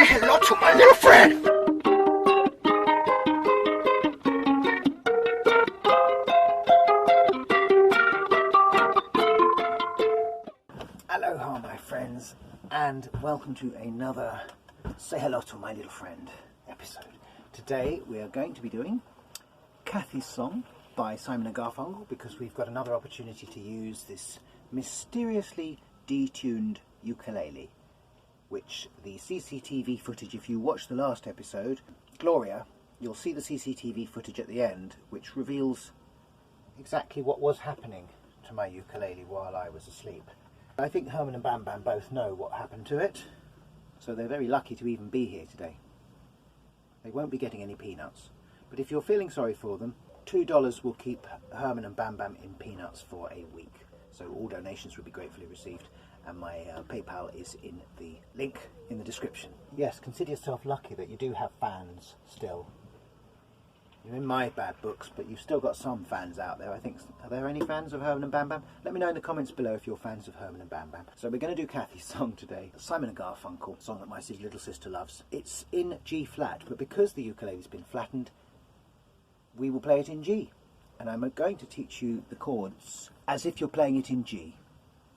Say hello to my little friend. Aloha, my friends, and welcome to another Say Hello to My Little Friend episode. Today we are going to be doing Kathy's song by Simon and Garfunkel, because we've got another opportunity to use this mysteriously detuned ukulele, which the CCTV footage, if you watch the last episode, Gloria, you'll see the CCTV footage at the end, which reveals exactly what was happening to my ukulele while I was asleep. I think Hermon and Bam-Bam both know what happened to it, so they're very lucky to even be here today. They won't be getting any peanuts, but if you're feeling sorry for them, $2 will keep Hermon and Bam-Bam in peanuts for a week. So all donations will be gratefully received, and my PayPal is in the link in the description. Yes, consider yourself lucky that you do have fans still. You're in my bad books, but you've still got some fans out there, I think. Are there any fans of Hermon and Bam-Bam? Let me know in the comments below if you're fans of Hermon and Bam-Bam. So we're going to do Kathy's song today, Simon and Garfunkel, a song that my little sister loves. It's in G flat, but because the ukulele's been flattened, we will play it in G. And I'm going to teach you the chords as if you're playing it in G.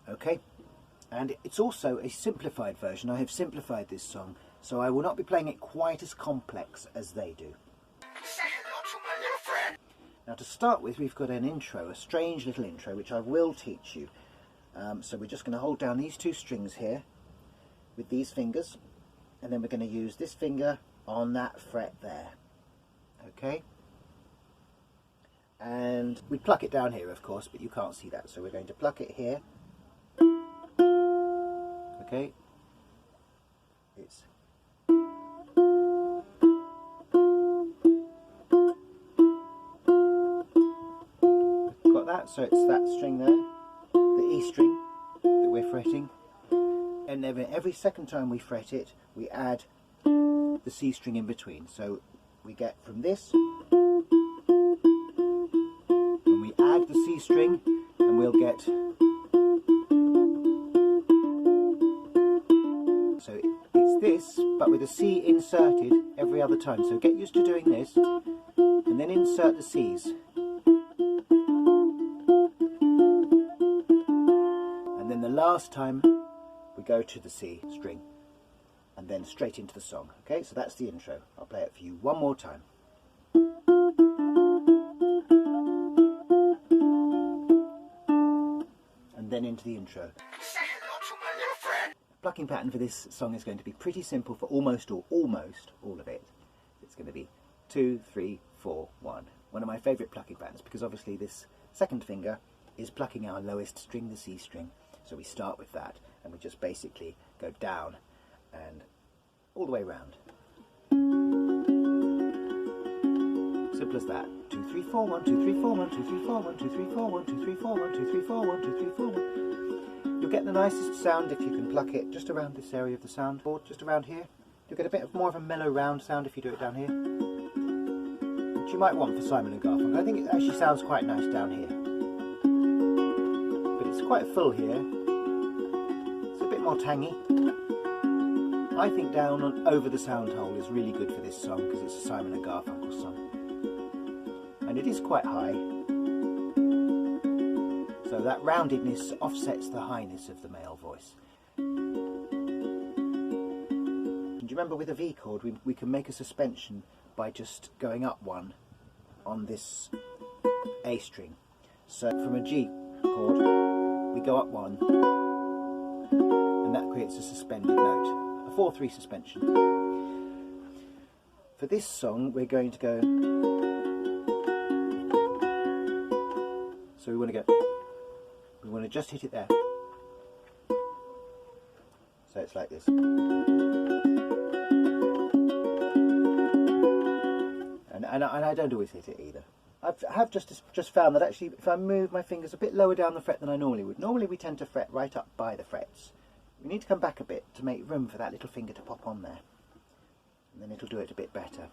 Okay? And it's also a simplified version. I have simplified this song, so I will not be playing it quite as complex as they do. Say hello to my little friend. Now to start with, we've got an intro, a strange little intro, which I will teach you. So we're just going to hold down these two strings here with these fingers, and then we're going to use this finger on that fret there. Okay? And we pluck it down here, of course, but you can't see that, so we're going to pluck it here. Okay, it's got that, so it's that string there, the E string that we're fretting, and then every second time we fret it, we add the C string in between. So we get from this, and we add the C string, and we'll get. So it's this, but with a C inserted every other time. So get used to doing this, and then insert the C's. And then the last time, we go to the C string, and then straight into the song. Okay, so that's the intro. I'll play it for you one more time. And then into the intro. Plucking pattern for this song is going to be pretty simple for almost all of it. It's going to be 2, 3, 4, 1. One of my favourite plucking patterns, because obviously this second finger is plucking our lowest string, the C string. So we start with that, and we just basically go down and all the way around. Simple as that. 2, 3, 4, 1, 2, 3, 4, 1, 2, 3, 4, 1, 2, 3, 4, 1, 2, 3, 4, 1, 2, 3, 4, 1, 2, 3, 4, 1. You'll get the nicest sound if you can pluck it just around this area of the soundboard, just around here. You'll get a bit more of a mellow round sound if you do it down here, which you might want for Simon and Garfunkel. I think it actually sounds quite nice down here, but it's quite full here. It's a bit more tangy. I think down on over the sound hole is really good for this song, because it's a Simon and Garfunkel song, and it is quite high. So that roundedness offsets the highness of the male voice. And do you remember with a V chord, we can make a suspension by just going up one on this A string. So from a G chord, we go up one, and that creates a suspended note, a 4/3 suspension. For this song, we're going to go. So we want to go. We want to just hit it there. So it's like this. And I don't always hit it either. I have just found that actually if I move my fingers a bit lower down the fret than I normally would. Normally we tend to fret right up by the frets. We need to come back a bit to make room for that little finger to pop on there. And then it'll do it a bit better.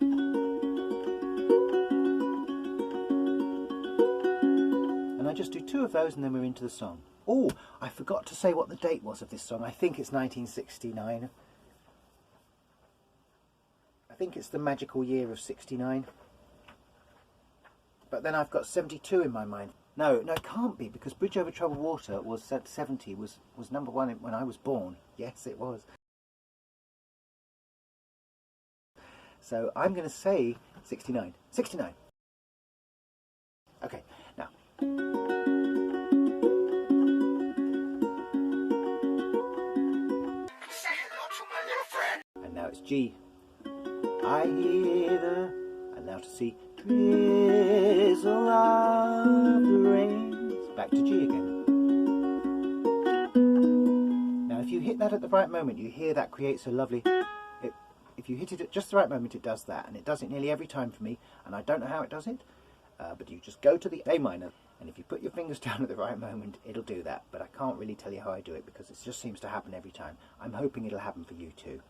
And I just do 2 of those and then we're into the song. Oh, I forgot to say what the date was of this song. I think it's 1969. I think it's the magical year of 69. But then I've got 72 in my mind. No, it can't be, because Bridge Over Troubled Water was 70, was number one when I was born. Yes, it was. So I'm going to say 69. 69. Okay, now. And now it's G. I hear the, and now to C, drizzle of the rain. Back to G again. Now if you hit that at the right moment, you hear that creates a lovely, if you hit it at just the right moment, it does that, and it does it nearly every time for me, and I don't know how it does it, but you just go to the A minor, and if you put your fingers down at the right moment, it'll do that, but I can't really tell you how I do it, because it just seems to happen every time. I'm hoping it'll happen for you too.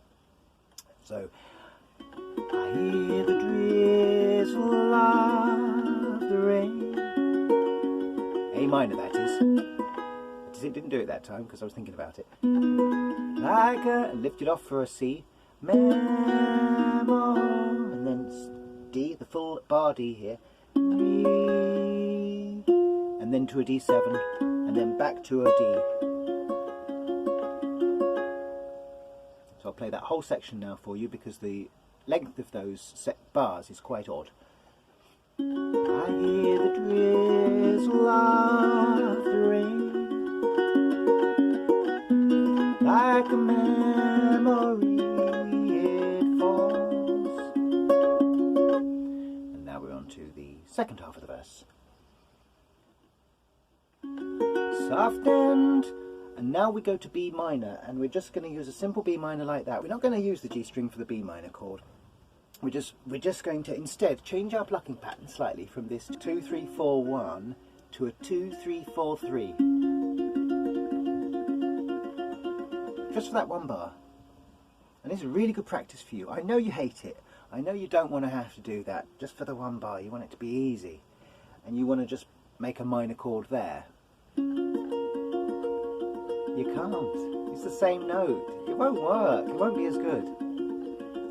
So, I hear the drizzle of the rain. A minor, that is. It didn't do it that time, because I was thinking about it. Like a, lift it off for a C. Memo, and then D, the full bar D here, and then to a D7, and then back to a D. So I'll play that whole section now for you, because the length of those set bars is quite odd. I hear the drizzle of the rain, like a memory. To the second half of the verse. Soft end, and now we go to B minor, and we're just going to use a simple B minor like that. We're not going to use the G string for the B minor chord. We're just going to instead change our plucking pattern slightly from this 2-3-4-1 to a 2-3-4-3. Just for that one bar. And this is really good practice for you. I know you hate it. I know you don't want to have to do that just for the one bar. You want it to be easy. And you want to just make a minor chord there. You can't. It's the same note. It won't work. It won't be as good.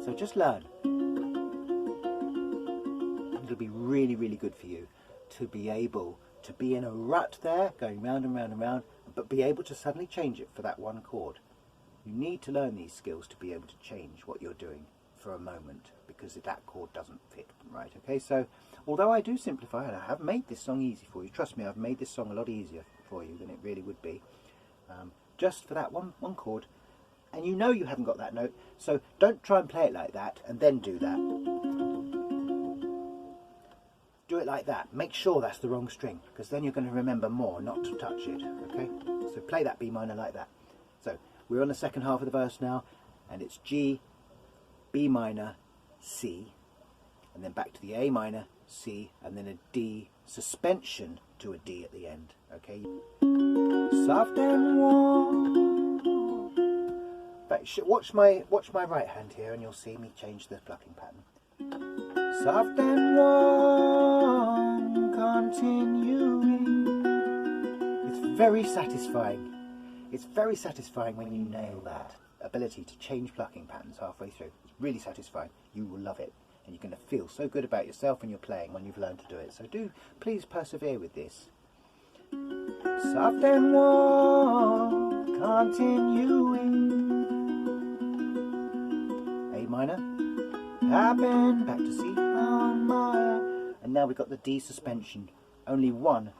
So just learn. It'll be really, really good for you to be able to be in a rut there, going round and round and round, but be able to suddenly change it for that one chord. You need to learn these skills to be able to change what you're doing for a moment, because that chord doesn't fit right. Okay, so although I do simplify, and I have made this song easy for you, trust me, I've made this song a lot easier for you than it really would be, just for that one chord, and you know you haven't got that note, so don't try and play it like that and then do that. Do it like that. Make sure that's the wrong string, because then you're going to remember more not to touch it. Okay, so play that B minor like that. So we're on the second half of the verse now, and it's G, B minor, C, and then back to the A minor, C, and then a D suspension to a D at the end. Okay, soft and warm. But watch my right hand here, and you'll see me change the plucking pattern. Soft and warm, continuing. It's very satisfying. It's very satisfying when you nail that ability to change plucking patterns halfway through. It's really satisfying. You will love it, and you're going to feel so good about yourself when you're playing, when you've learned to do it. So do please persevere with this. Soft and warm, continuing. A minor, happen, back to C on my, and now we've got the D suspension, only one,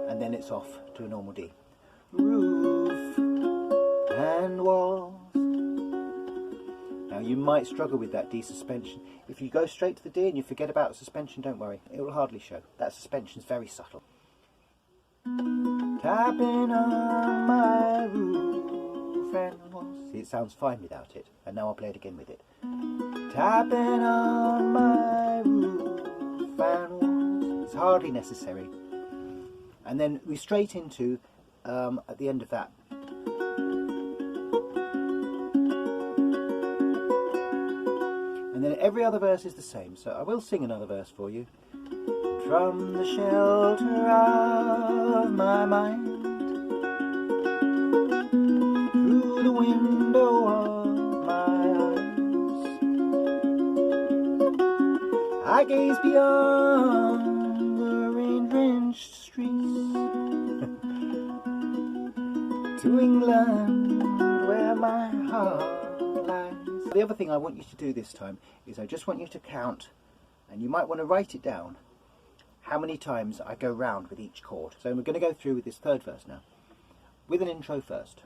and then it's off to a normal D. Roof and walls. Now you might struggle with that D suspension. If you go straight to the D and you forget about the suspension, don't worry, it will hardly show. That suspension is very subtle. Tapping on my roof and walls. See, it sounds fine without it, and now I'll play it again with it. Tapping on my roof and walls. It's hardly necessary. And then we straight into at the end of that. And then every other verse is the same, so I will sing another verse for you. From the shelter of my mind, through the window of my eyes, gaze beyond the rain-drenched streets to England, where my heart lies. The other thing I want you to do this time is I just want you to count, and you might want to write it down, how many times I go round with each chord. So we're going to go through with this third verse now, with an intro first.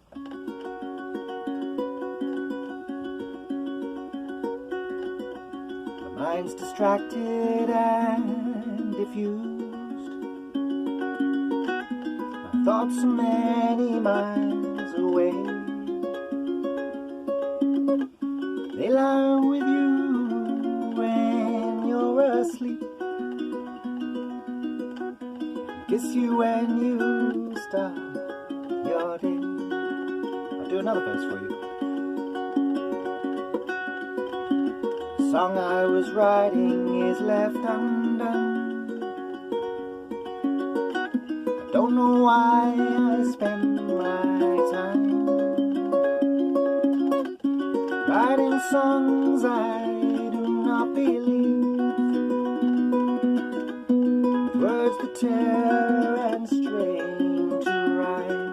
My mind's distracted and diffused, my thoughts are many miles away. They lie with you when you're asleep, kiss you when you start your day. I'll do another verse for you. The song I was writing is left undone. I don't know why I spend my time writing songs I do not believe, words that tear and strain to rhyme.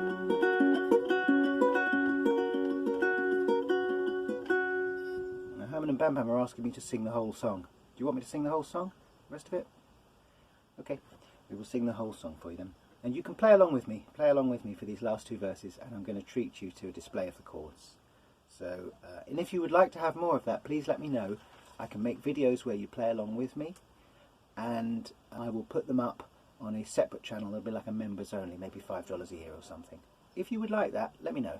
Now, Hermon and Bam-Bam are asking me to sing the whole song. Do you want me to sing the whole song? The rest of it? Okay, we will sing the whole song for you then. And you can play along with me for these last two verses, and I'm going to treat you to a display of the chords. So, and if you would like to have more of that, please let me know. I can make videos where you play along with me, and I will put them up on a separate channel. They'll be like a members only, maybe $5 a year or something. If you would like that, let me know.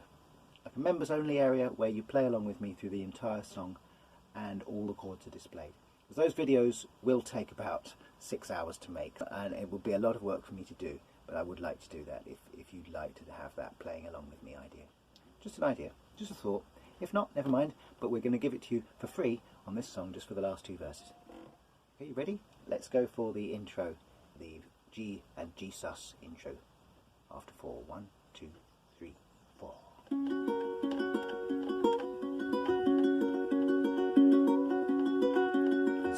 Like a members only area where you play along with me through the entire song and all the chords are displayed. Those videos will take about 6 hours to make, and it will be a lot of work for me to do, but I would like to do that if you'd like to have that playing along with me idea. Just an idea, just a thought. If not, never mind, but we're going to give it to you for free on this song just for the last two verses. Okay, you ready? Let's go for the intro, the G and G sus intro. After 4, 1, 2, 3, 4.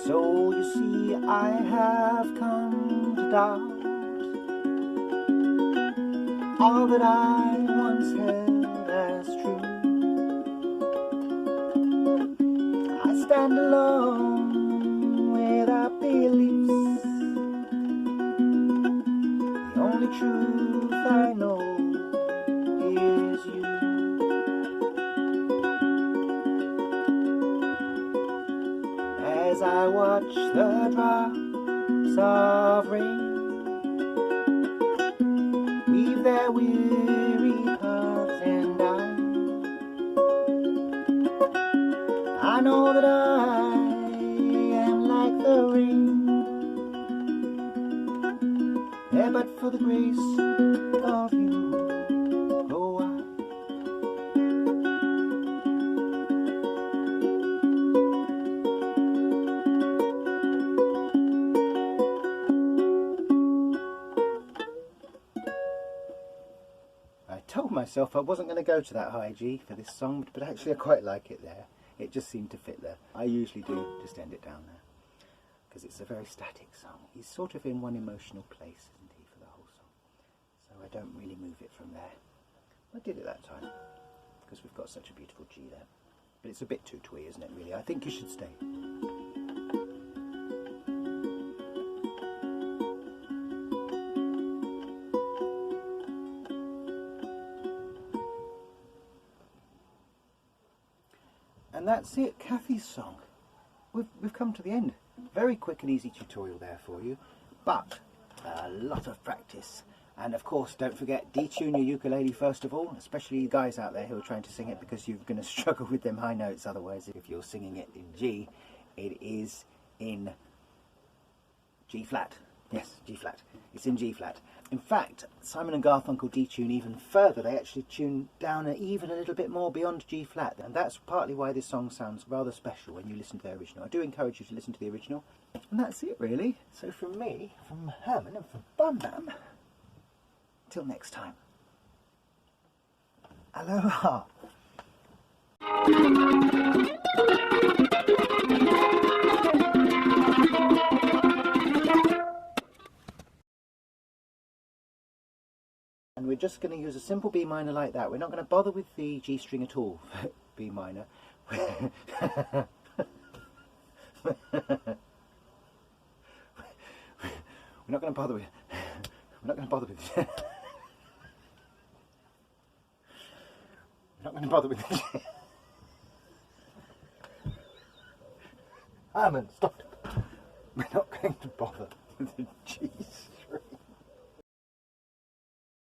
So you see, I have come to doubt all that I once held as true. I stand alone without beliefs. The only truth I know is you. As I watch the drops of rain weave their weary paths, and I know that I am like the rain, there but for the grace of you go I. I told myself I wasn't going to go to that high G for this song, but actually I quite like it there. It just seemed to fit there. I usually do just end it down there, because it's a very static song. He's sort of in one emotional place, isn't he, for the whole song? So I don't really move it from there. I did it that time, because we've got such a beautiful G there. But it's a bit too twee, isn't it, really? I think you should stay. And that's it, Kathy's song. We've come to the end. Very quick and easy tutorial there for you, but a lot of practice. And of course, don't forget, detune your ukulele first of all, especially you guys out there who are trying to sing it, because you're going to struggle with them high notes otherwise. If you're singing it in G, it is in G flat. Yes, G flat. It's in G flat. In fact, Simon and Garfunkel detune even further. They actually tune down even a little bit more beyond G flat, and that's partly why this song sounds rather special when you listen to the original. I do encourage you to listen to the original. And that's it, really. So from me, from Hermon and from Bam-Bam, till next time. Aloha. just going to use a simple B minor like that. We're not going to bother with the G string at all for B minor. We're not going to bother with. We're not going to bother with. We're not going to bother with. Hermon, stop. We're not going to bother with the G's.